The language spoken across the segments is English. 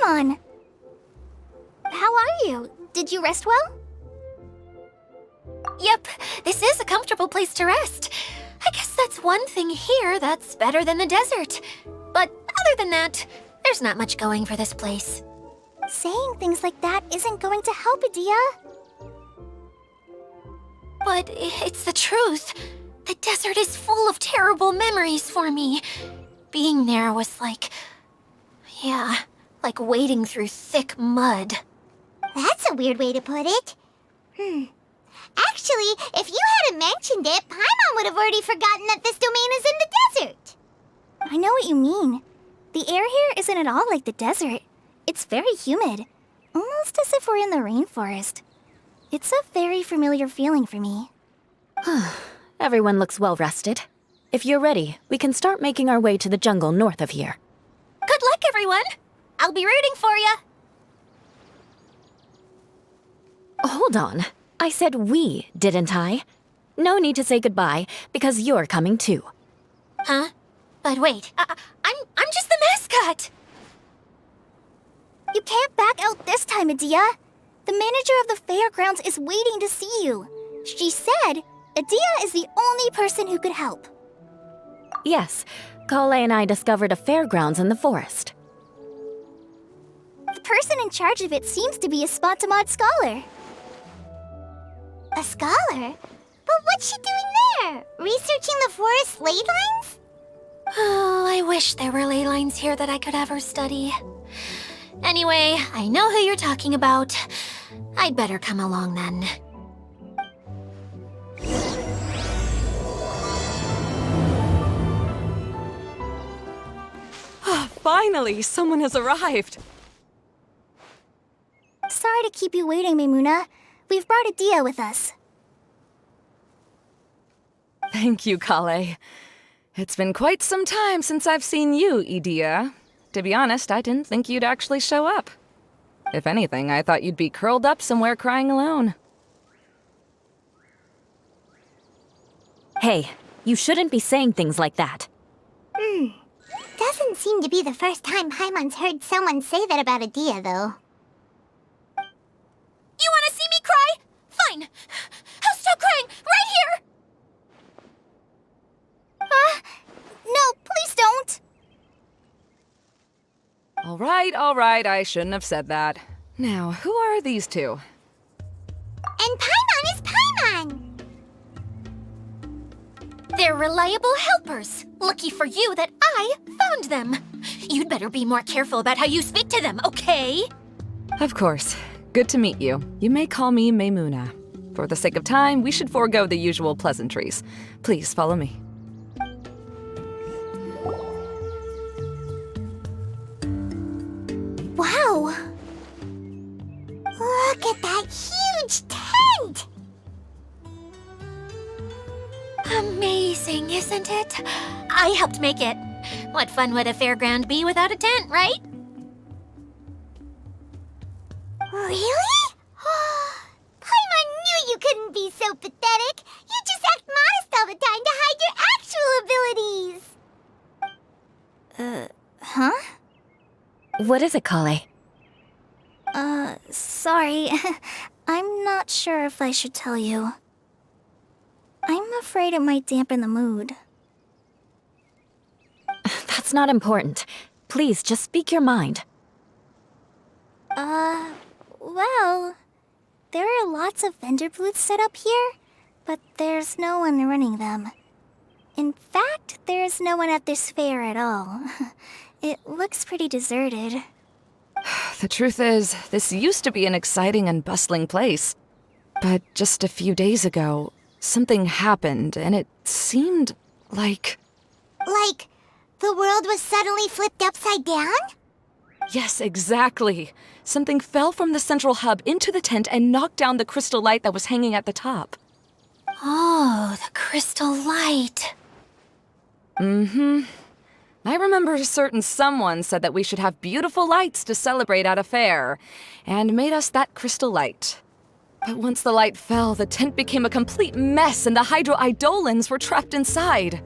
Paimon! How are you? Did you rest well? Yep, this is a comfortable place to rest. I guess that's one thing here that's better than the desert. But other than that, there's not much going for this place. Saying things like that isn't going to help, Edea. But it's the truth. The desert is full of terrible memories for me. Being there was like wading through thick mud. That's a weird way to put it. Actually, if you hadn't mentioned it, Paimon would have already forgotten that this domain is in the desert. I know what you mean. The air here isn't at all like the desert. It's very humid, almost as if we're in the rainforest. It's a very familiar feeling for me. Everyone looks well rested. If you're ready, we can start making our way to the jungle north of here. Good luck, everyone! I'll be rooting for ya! Hold on. I said we, didn't I? No need to say goodbye, because you're coming too. Huh? But wait, I'm just the mascot! You can't back out this time, Edea. The manager of the fairgrounds is waiting to see you. She said Edea is the only person who could help. Yes, Kale and I discovered a fairgrounds in the forest. The person in charge of it seems to be a Spontamod scholar. A scholar? But what's she doing there? Researching the forest ley lines? Oh, I wish there were ley lines here that I could ever study. Anyway, I know who you're talking about. I'd better come along then. Finally, someone has arrived. Sorry to keep you waiting, Maimuna. We've brought Edea with us. Thank you, Kale. It's been quite some time since I've seen you, Edea. To be honest, I didn't think you'd actually show up. If anything, I thought you'd be curled up somewhere crying alone. Hey, you shouldn't be saying things like that. Doesn't seem to be the first time Paimon's heard someone say that about Edea, though. You want to see me cry? Fine. I'll stop crying right here! No, please don't! All right, I shouldn't have said that. Now, who are these two? And Paimon is Paimon! They're reliable helpers. Lucky for you that I found them. You'd better be more careful about how you speak to them, okay? Of course. Good to meet you. You may call me Maimuna. For the sake of time, we should forego the usual pleasantries. Please follow me. Wow! Look at that huge tent! Amazing, isn't it? I helped make it. What fun would a fairground be without a tent, right? Really? Paimon knew you couldn't be so pathetic. You just act modest all the time to hide your actual abilities. Huh? What is it, Kale? Sorry. I'm not sure if I should tell you. I'm afraid it might dampen the mood. That's not important. Please, just speak your mind. Well, there are lots of vendor booths set up here, but there's no one running them. In fact, there's no one at this fair at all. It looks pretty deserted. The truth is, this used to be an exciting and bustling place. But just a few days ago, something happened, and it seemed like... Like, the world was suddenly flipped upside down? Yes, exactly. Something fell from the central hub into the tent and knocked down the crystal light that was hanging at the top. Oh, the crystal light. I remember a certain someone said that we should have beautiful lights to celebrate at a fair, and made us that crystal light. But once the light fell, the tent became a complete mess and the Hydro-Eidolons were trapped inside.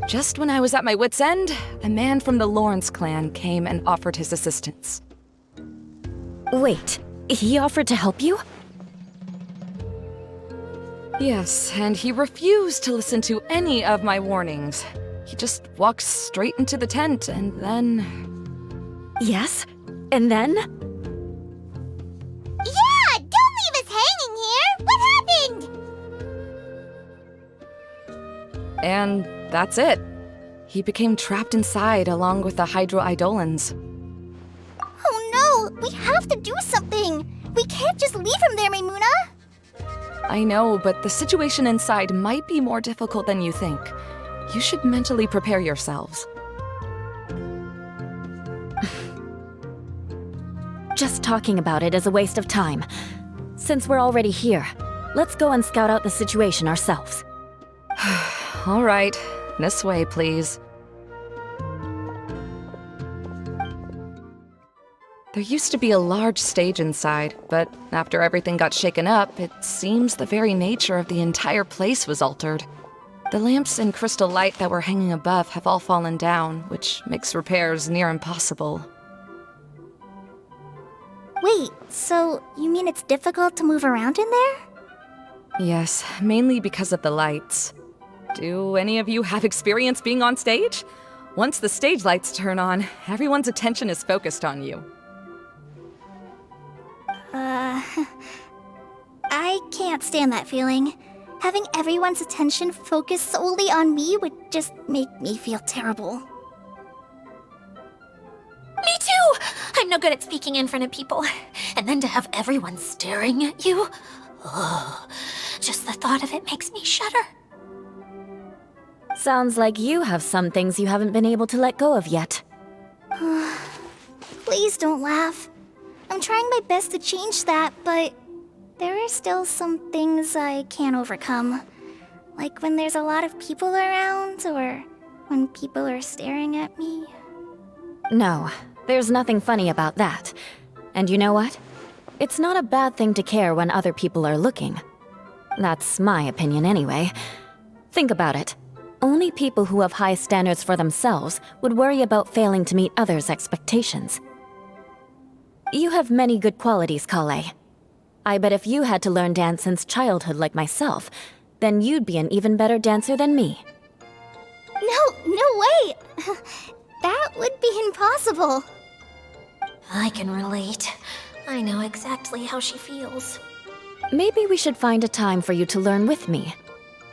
Just when I was at my wit's end, a man from the Lawrence clan came and offered his assistance. Wait, he offered to help you? Yes, and he refused to listen to any of my warnings. He just walked straight into the tent and then... Yes? And then? Yeah, don't leave us hanging here! What happened? And that's it. He became trapped inside along with the Hydro-Eidolons. Oh no! We have to do something! We can't just leave him there, Maimuna! I know, but the situation inside might be more difficult than you think. You should mentally prepare yourselves. Just talking about it is a waste of time. Since we're already here, let's go and scout out the situation ourselves. All right, this way, please. There used to be a large stage inside, but after everything got shaken up, it seems the very nature of the entire place was altered. The lamps and crystal light that were hanging above have all fallen down, which makes repairs near impossible. Wait, so you mean it's difficult to move around in there? Yes, mainly because of the lights. Do any of you have experience being on stage? Once the stage lights turn on, everyone's attention is focused on you. I can't stand that feeling. Having everyone's attention focused solely on me would just make me feel terrible. Me too! I'm no good at speaking in front of people. And then to have everyone staring at you. Oh, just the thought of it makes me shudder. Sounds like you have some things you haven't been able to let go of yet. Please don't laugh. I'm trying my best to change that, but there are still some things I can't overcome. Like when there's a lot of people around, or when people are staring at me. No, there's nothing funny about that. And you know what? It's not a bad thing to care when other people are looking. That's my opinion anyway. Think about it. Only people who have high standards for themselves would worry about failing to meet others' expectations. You have many good qualities, Kale. I bet if you had to learn dance since childhood like myself, then you'd be an even better dancer than me. No way! That would be impossible. I can relate. I know exactly how she feels. Maybe we should find a time for you to learn with me.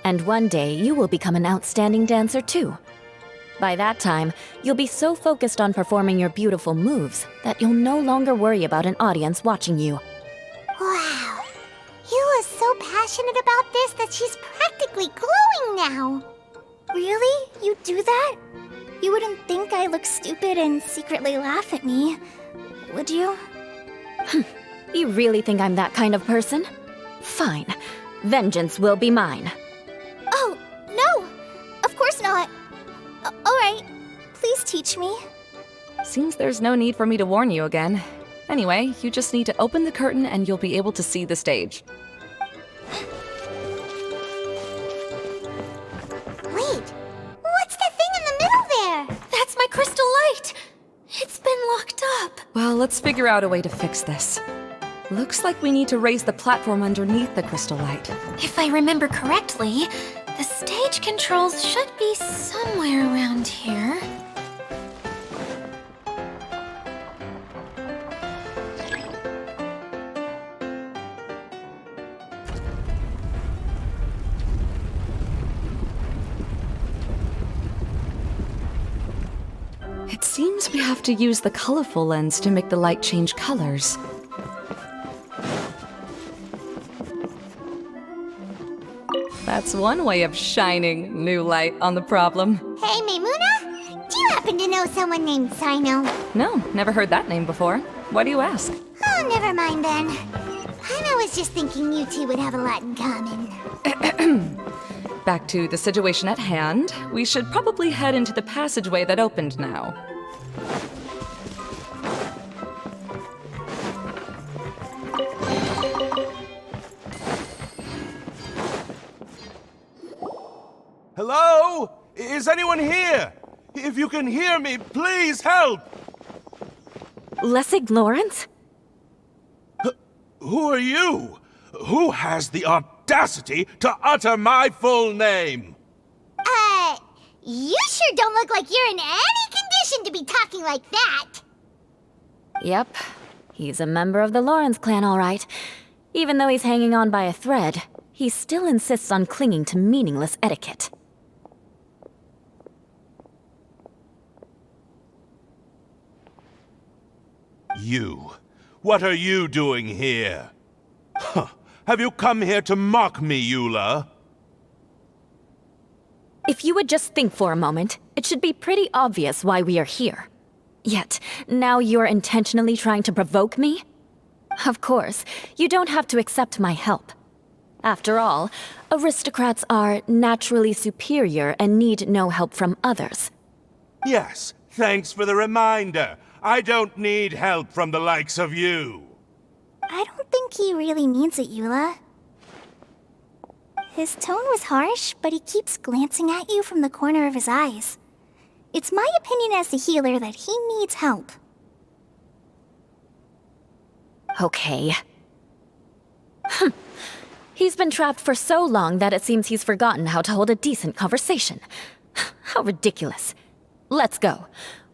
And one day, you will become an outstanding dancer too. By that time, you'll be so focused on performing your beautiful moves that you'll no longer worry about an audience watching you. Wow. Yula's so passionate about this that she's practically glowing now. Really? You do that? You wouldn't think I look stupid and secretly laugh at me, would you? You really think I'm that kind of person? Fine. Vengeance will be mine. Oh, no! Of course not. Alright, please teach me. Seems there's no need for me to warn you again. Anyway, you just need to open the curtain and you'll be able to see the stage. Wait, what's the thing in the middle there? That's my crystal light! It's been locked up. Well, let's figure out a way to fix this. Looks like we need to raise the platform underneath the crystal light. If I remember correctly, the stage controls should be somewhere around here. It seems we have to use the colorful lens to make the light change colors. That's one way of shining new light on the problem. Hey, Maimuna? Do you happen to know someone named Sino? No, never heard that name before. Why do you ask? Oh, never mind then. I was just thinking you two would have a lot in common. Back to the situation at hand, we should probably head into the passageway that opened now. Hello? Is anyone here? If you can hear me, please help! Lessig Lawrence? Who are you? Who has the audacity to utter my full name? You sure don't look like you're in any condition to be talking like that. Yep, he's a member of the Lawrence clan, all right. Even though he's hanging on by a thread, he still insists on clinging to meaningless etiquette. You. What are you doing here? Huh. Have you come here to mock me, Eula? If you would just think for a moment, it should be pretty obvious why we are here. Yet, now you're intentionally trying to provoke me? Of course, you don't have to accept my help. After all, aristocrats are naturally superior and need no help from others. Yes, thanks for the reminder. I don't need help from the likes of you. I don't think he really means it, Eula. His tone was harsh, but he keeps glancing at you from the corner of his eyes. It's my opinion as the healer that he needs help. Okay. He's been trapped for so long that it seems he's forgotten how to hold a decent conversation. How ridiculous. Let's go.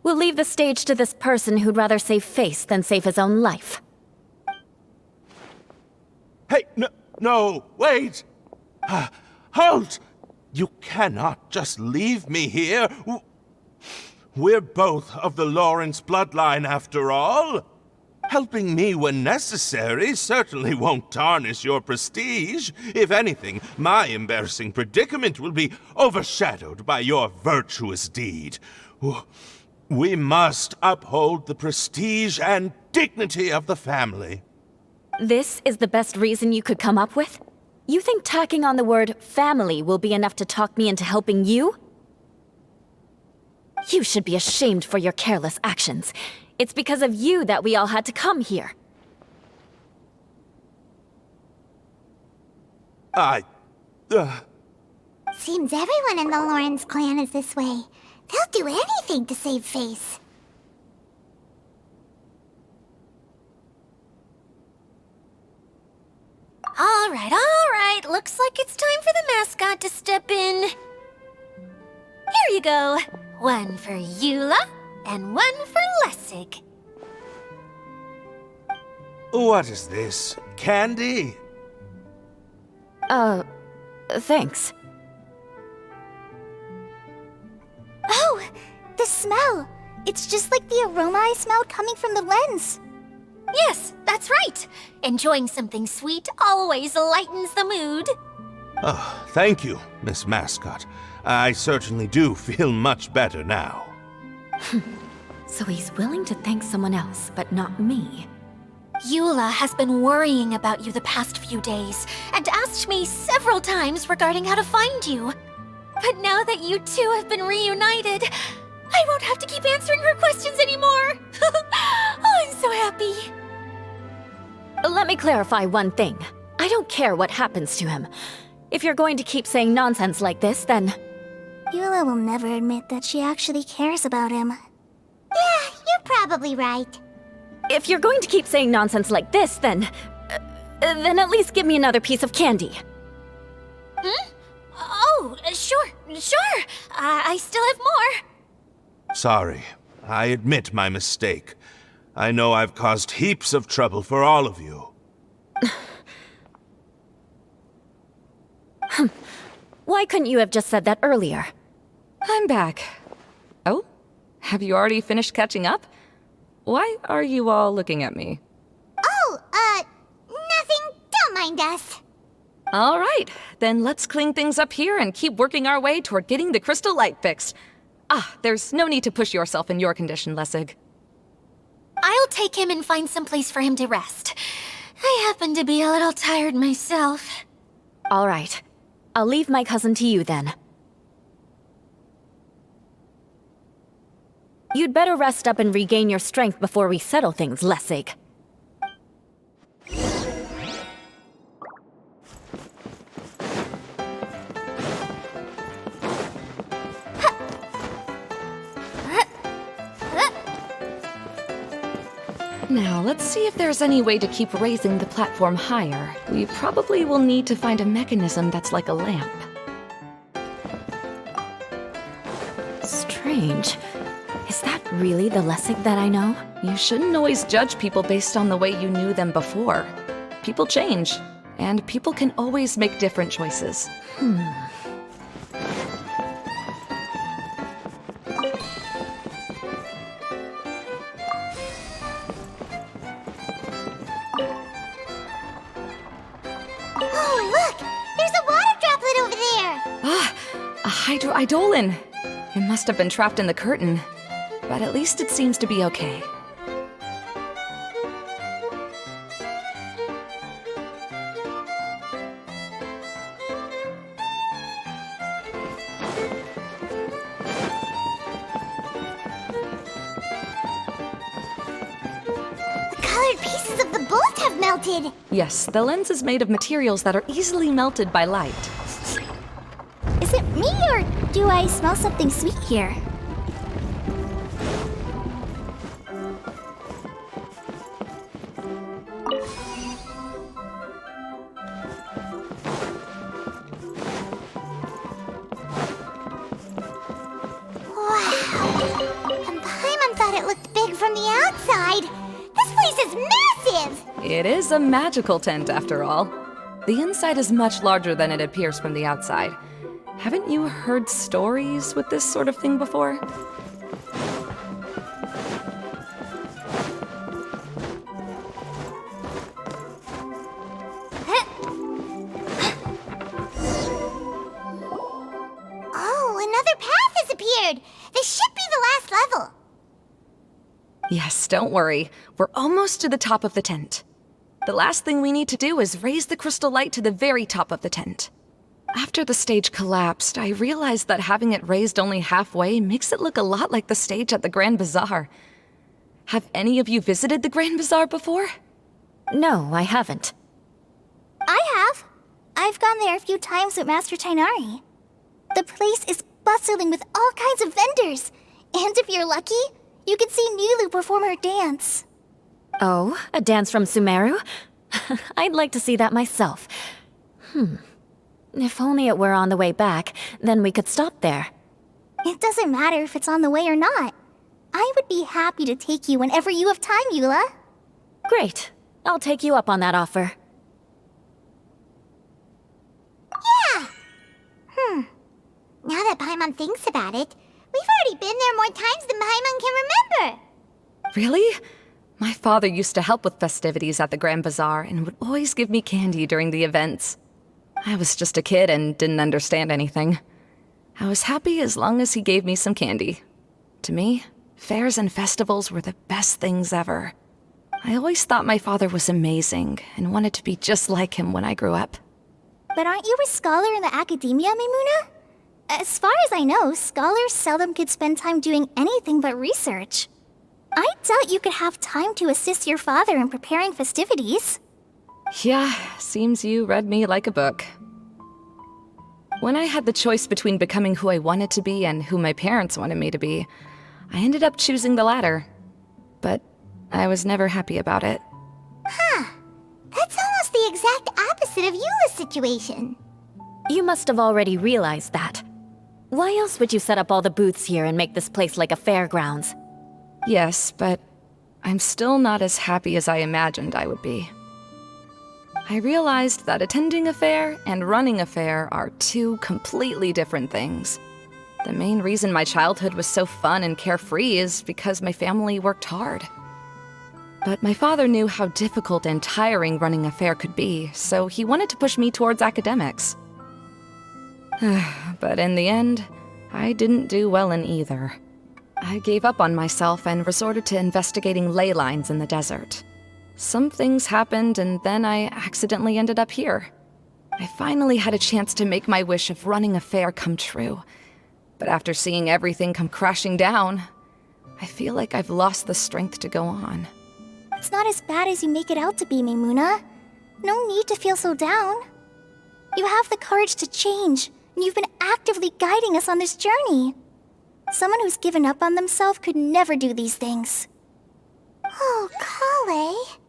We'll leave the stage to this person who'd rather save face than save his own life. Hey, no, wait! Halt! You cannot just leave me here. We're both of the Lawrence bloodline, after all. Helping me when necessary certainly won't tarnish your prestige. If anything, my embarrassing predicament will be overshadowed by your virtuous deed. We must uphold the prestige and dignity of the family. This is the best reason you could come up with? You think tacking on the word family will be enough to talk me into helping you? You should be ashamed for your careless actions. It's because of you that we all had to come here. Seems everyone in the Lawrence clan is this way. They'll do anything to save face. All right. Looks like it's time for the mascot to step in. Here you go. One for Eula, and one for Lessig. What is this? Candy? Thanks. Oh, the smell! It's just like the aroma I smelled coming from the lens. Yes, that's right. Enjoying something sweet always lightens the mood. Oh, thank you, Miss Mascot. I certainly do feel much better now. So he's willing to thank someone else, but not me. Eula has been worrying about you the past few days and asked me several times regarding how to find you. But now that you two have been reunited, I won't have to keep answering her questions anymore. Oh, I'm so happy. Let me clarify one thing. I don't care what happens to him. If you're going to keep saying nonsense like this, then... Eula will never admit that she actually cares about him. Yeah, you're probably right. If you're going to keep saying nonsense like this, then at least give me another piece of candy. Oh, sure. I still have more. Sorry. I admit my mistake. I know I've caused heaps of trouble for all of you. Why couldn't you have just said that earlier? I'm back. Oh? Have you already finished catching up? Why are you all looking at me? Oh, nothing. Don't mind us. All right, then let's clean things up here and keep working our way toward getting the crystal light fixed. There's no need to push yourself in your condition, Lessig. I'll take him and find some place for him to rest. I happen to be a little tired myself. All right. I'll leave my cousin to you then. You'd better rest up and regain your strength before we settle things, Lessig. Now, let's see if there's any way to keep raising the platform higher. We probably will need to find a mechanism that's like a lamp. Strange. Is that really the Lessig that I know? You shouldn't always judge people based on the way you knew them before. People change, and people can always make different choices. Oh, look! There's a water droplet over there! Ah, a hydroidolin! It must have been trapped in the curtain, but at least it seems to be okay. The colored pieces of the bolt have melted! Yes, the lens is made of materials that are easily melted by light. Is it me, or do I smell something sweet here? Wow! And Paimon thought it looked big from the outside! This place is massive! It is a magical tent, after all. The inside is much larger than it appears from the outside. Haven't you heard stories with this sort of thing before? Oh, another path has appeared! This should be the last level! Yes, don't worry. We're almost to the top of the tent. The last thing we need to do is raise the crystal light to the very top of the tent. After the stage collapsed, I realized that having it raised only halfway makes it look a lot like the stage at the Grand Bazaar. Have any of you visited the Grand Bazaar before? No, I haven't. I have. I've gone there a few times with Master Tainari. The place is bustling with all kinds of vendors. And if you're lucky, you can see Nilu perform her dance. Oh, a dance from Sumeru? I'd like to see that myself. If only it were on the way back, then we could stop there. It doesn't matter if it's on the way or not. I would be happy to take you whenever you have time, Eula. Great. I'll take you up on that offer. Yeah! Now that Paimon thinks about it, we've already been there more times than Paimon can remember. Really? My father used to help with festivities at the Grand Bazaar and would always give me candy during the events. I was just a kid and didn't understand anything. I was happy as long as he gave me some candy. To me, fairs and festivals were the best things ever. I always thought my father was amazing and wanted to be just like him when I grew up. But aren't you a scholar in the academia, Maimuna? As far as I know, scholars seldom could spend time doing anything but research. I doubt you could have time to assist your father in preparing festivities. Yeah, seems you read me like a book. When I had the choice between becoming who I wanted to be and who my parents wanted me to be, I ended up choosing the latter. But I was never happy about it. That's almost the exact opposite of Eula's situation. You must have already realized that. Why else would you set up all the booths here and make this place like a fairgrounds? Yes, but I'm still not as happy as I imagined I would be. I realized that attending a fair and running a fair are two completely different things. The main reason my childhood was so fun and carefree is because my family worked hard. But my father knew how difficult and tiring running a fair could be, so he wanted to push me towards academics. But in the end, I didn't do well in either. I gave up on myself and resorted to investigating ley lines in the desert. Some things happened, and then I accidentally ended up here. I finally had a chance to make my wish of running a fair come true. But after seeing everything come crashing down, I feel like I've lost the strength to go on. It's not as bad as you make it out to be, Maimuna. No need to feel so down. You have the courage to change, and you've been actively guiding us on this journey. Someone who's given up on themselves could never do these things. Oh, Kale.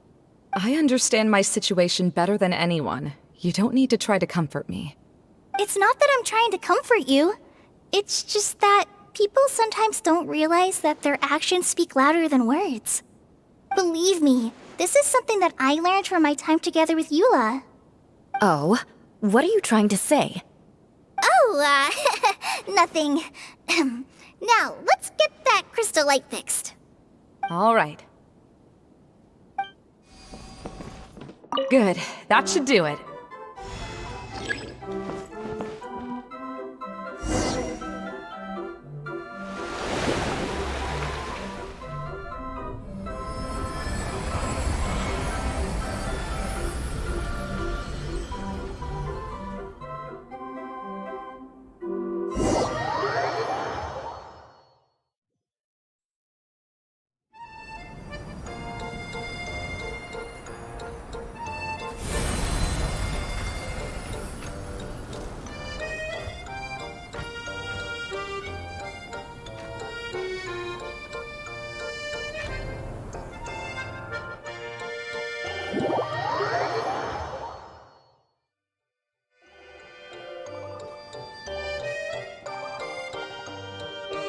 I understand my situation better than anyone. You don't need to try to comfort me. It's not that I'm trying to comfort you. It's just that people sometimes don't realize that their actions speak louder than words. Believe me, this is something that I learned from my time together with Eula. Oh, what are you trying to say? Oh, nothing. Now, let's get that crystal light fixed. All right. Good. That should do it.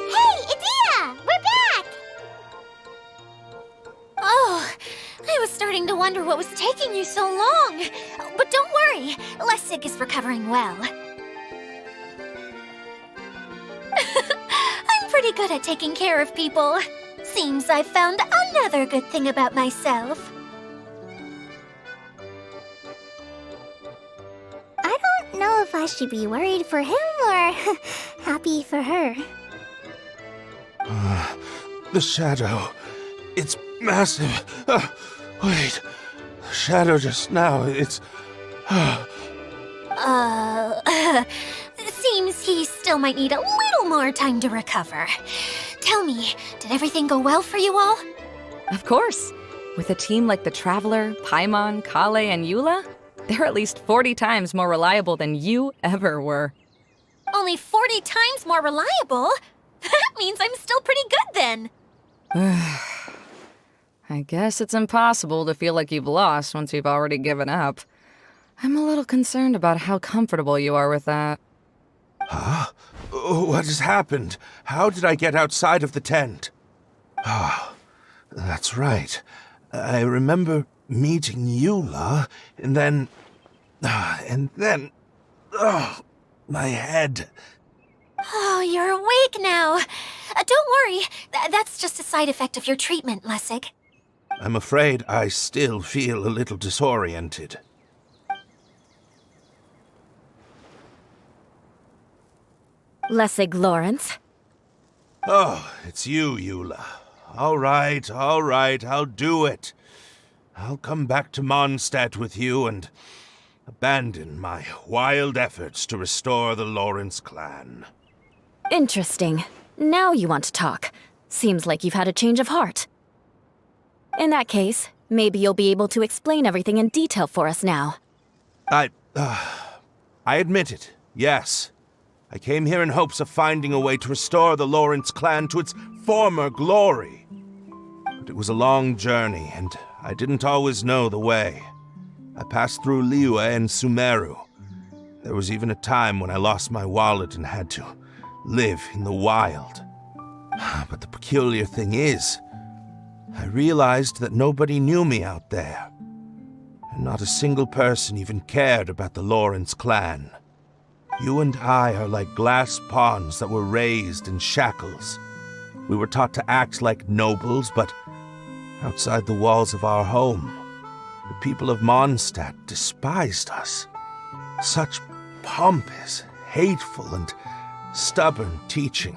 Hey, Edea! We're back! Oh, I was starting to wonder what was taking you so long. But don't worry, Lessig is recovering well. I'm pretty good at taking care of people. Seems I've found another good thing about myself. I don't know if I should be worried for him or happy for her. The shadow. It's massive. Wait. The shadow just now. It's. Seems he still might need a little more time to recover. Tell me, did everything go well for you all? Of course. With a team like the Traveler, Paimon, Kale, and Eula, they're at least 40 times more reliable than you ever were. Only 40 times more reliable? That means I'm still pretty good then. I guess it's impossible to feel like you've lost once you've already given up. I'm a little concerned about how comfortable you are with that. Huh? What has happened? How did I get outside of the tent? Ah, that's right. I remember meeting Eula, and then... my head. Oh, you're awake now. Don't worry, that's just a side effect of your treatment, Lessig. I'm afraid I still feel a little disoriented. Lessig Lawrence? Oh, it's you, Eula. All right, I'll do it. I'll come back to Mondstadt with you and abandon my wild efforts to restore the Lawrence clan. Interesting. Now you want to talk. Seems like you've had a change of heart. In that case, maybe you'll be able to explain everything in detail for us now. I admit it, yes. I came here in hopes of finding a way to restore the Lawrence clan to its former glory. But it was a long journey, and I didn't always know the way. I passed through Liyue and Sumeru. There was even a time when I lost my wallet and had to live in the wild. But the peculiar thing is, I realized that nobody knew me out there. And not a single person even cared about the Lawrence clan. You and I are like glass pawns that were raised in shackles. We were taught to act like nobles, but outside the walls of our home, the people of Mondstadt despised us. Such pompous, hateful, and stubborn teaching.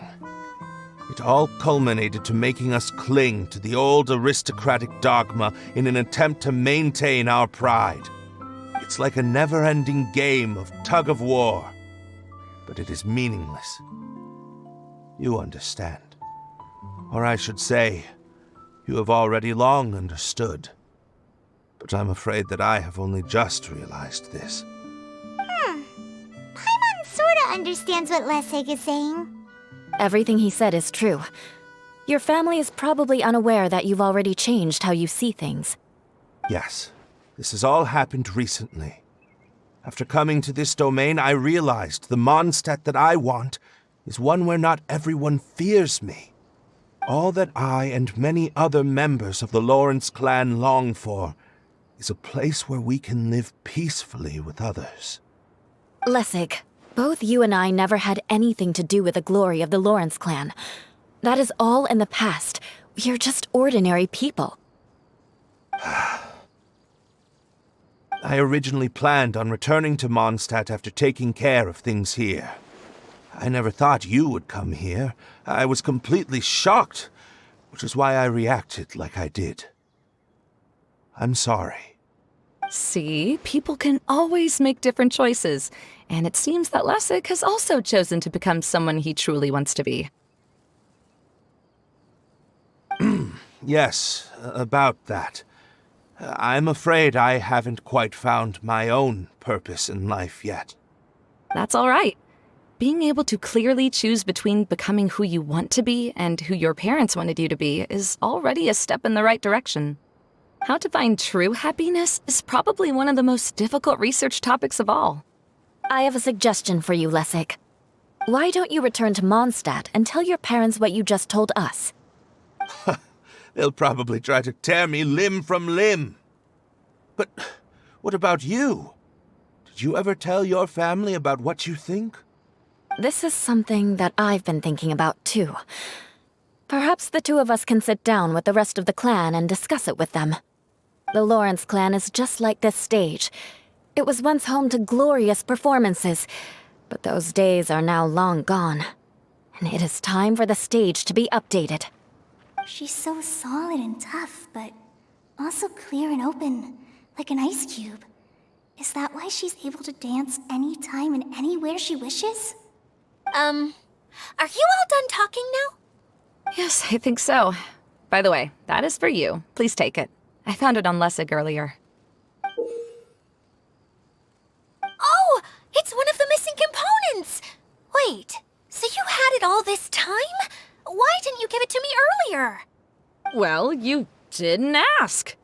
It all culminated to making us cling to the old aristocratic dogma in an attempt to maintain our pride. It's like a never-ending game of tug-of-war, but it is meaningless. You understand. Or I should say, you have already long understood. But I'm afraid that I have only just realized this. Paimon sorta understands what Lessig is saying. Everything he said is true. Your family is probably unaware that you've already changed how you see things. Yes, this has all happened recently. After coming to this domain, I realized the Mondstadt that I want is one where not everyone fears me. All that I and many other members of the Lawrence clan long for is a place where we can live peacefully with others. Lessig, both you and I never had anything to do with the glory of the Lawrence clan. That is all in the past. We are just ordinary people. I originally planned on returning to Mondstadt after taking care of things here. I never thought you would come here. I was completely shocked, which is why I reacted like I did. I'm sorry. See, people can always make different choices, and it seems that Lessig has also chosen to become someone he truly wants to be. Yes, about that. I'm afraid I haven't quite found my own purpose in life yet. That's all right. Being able to clearly choose between becoming who you want to be and who your parents wanted you to be is already a step in the right direction. How to find true happiness is probably one of the most difficult research topics of all. I have a suggestion for you, Lessig. Why don't you return to Mondstadt and tell your parents what you just told us? They'll probably try to tear me limb from limb. But what about you? Did you ever tell your family about what you think? This is something that I've been thinking about, too. Perhaps the two of us can sit down with the rest of the clan and discuss it with them. The Lawrence clan is just like this stage. It was once home to glorious performances, but those days are now long gone. And it is time for the stage to be updated. She's so solid and tough, but also clear and open, like an ice cube. Is that why she's able to dance anytime and anywhere she wishes? Are you all done talking now? Yes, I think so. By the way, that is for you. Please take it. I found it on Lessig earlier. Oh, it's one of the missing components! Wait, so you had it all this time? Why didn't you give it to me earlier? Well, you didn't ask.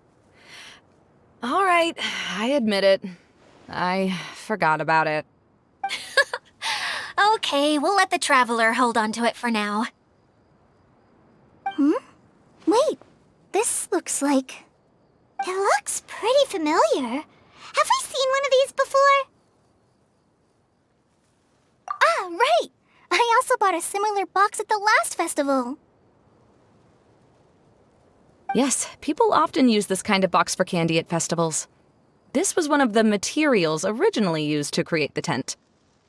All right, I admit it. I forgot about it. Okay, we'll let the Traveler hold on to it for now. Wait, this looks like... It looks pretty familiar. Have we seen one of these before? Ah, right! I also bought a similar box at the last festival. Yes, people often use this kind of box for candy at festivals. This was one of the materials originally used to create the tent.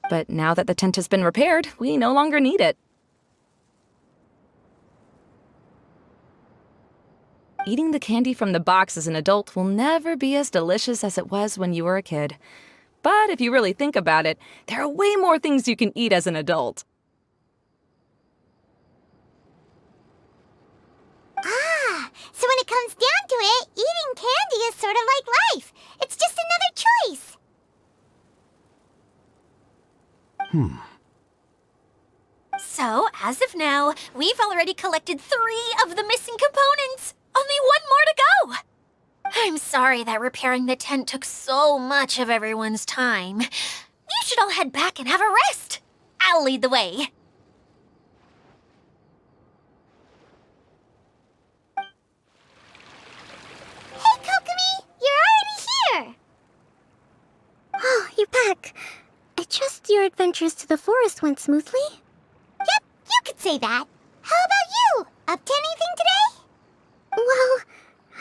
But now that the tent has been repaired, we no longer need it. Eating the candy from the box as an adult will never be as delicious as it was when you were a kid. But if you really think about it, there are way more things you can eat as an adult. Ah, so when it comes down to it, eating candy is sort of like life. It's just another choice. So, as of now, we've already collected 3 of the missing components. Only 1 more to go. I'm sorry that repairing the tent took so much of everyone's time. You should all head back and have a rest. I'll lead the way. Hey, Kokomi! You're already here! Oh, you're back. I trust your adventures to the forest went smoothly? Yep, you could say that. How about you? Up to anything today? Well,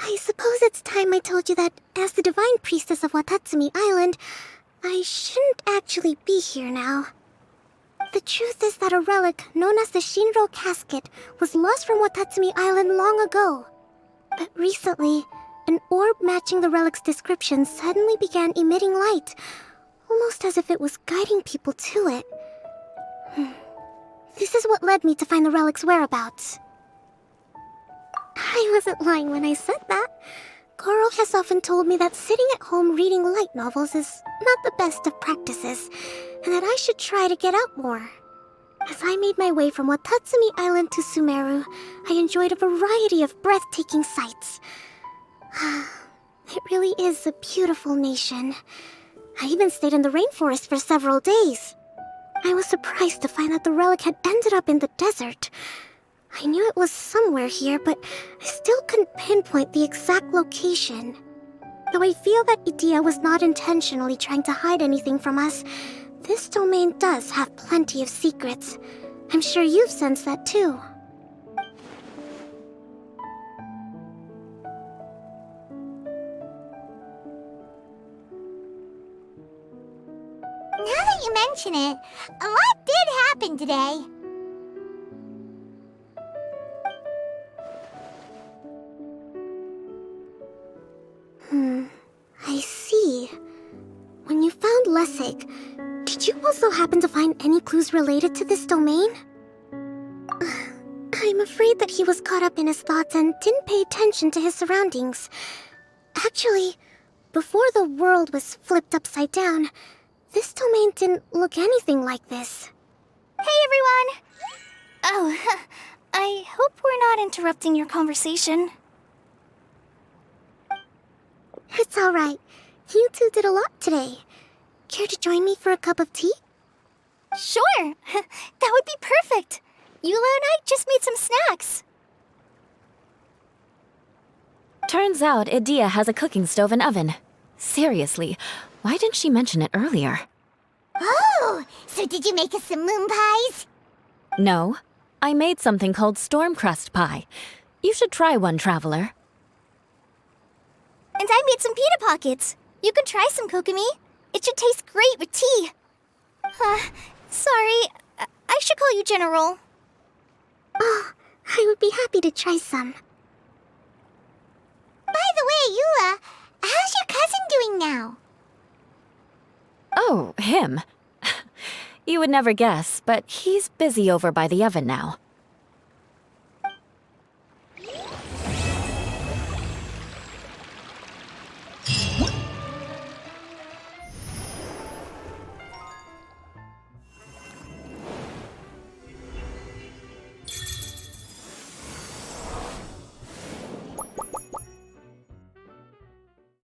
I suppose it's time I told you that as the divine priestess of Watatsumi Island, I shouldn't actually be here now. The truth is that a relic known as the Shinro Casket was lost from Watatsumi Island long ago. But recently, an orb matching the relic's description suddenly began emitting light, almost as if it was guiding people to it. This is what led me to find the relic's whereabouts. I wasn't lying when I said that. Goro has often told me that sitting at home reading light novels is not the best of practices, and that I should try to get out more. As I made my way from Watatsumi Island to Sumeru, I enjoyed a variety of breathtaking sights. It really is a beautiful nation. I even stayed in the rainforest for several days. I was surprised to find that the relic had ended up in the desert. I knew it was somewhere here, but I still couldn't pinpoint the exact location. Though I feel that Idia was not intentionally trying to hide anything from us, this domain does have plenty of secrets. I'm sure you've sensed that too. Now that you mention it, a lot did happen today. I see. When you found Lessig, did you also happen to find any clues related to this domain? I'm afraid that he was caught up in his thoughts and didn't pay attention to his surroundings. Actually, before the world was flipped upside down, this domain didn't look anything like this. Hey, everyone! Oh, I hope we're not interrupting your conversation. It's alright. You two did a lot today. Care to join me for a cup of tea? Sure! That would be perfect! Eula and I just made some snacks. Turns out Idia has a cooking stove and oven. Seriously, why didn't she mention it earlier? Oh! So did you make us some moon pies? No, I made something called storm crust pie. You should try one, traveler. And I made some pita pockets. You could try some, Kokomi. It should taste great with tea. Sorry. I should call you General. Oh, I would be happy to try some. By the way, Eula, how's your cousin doing now? Oh, him. You would never guess, but he's busy over by the oven now.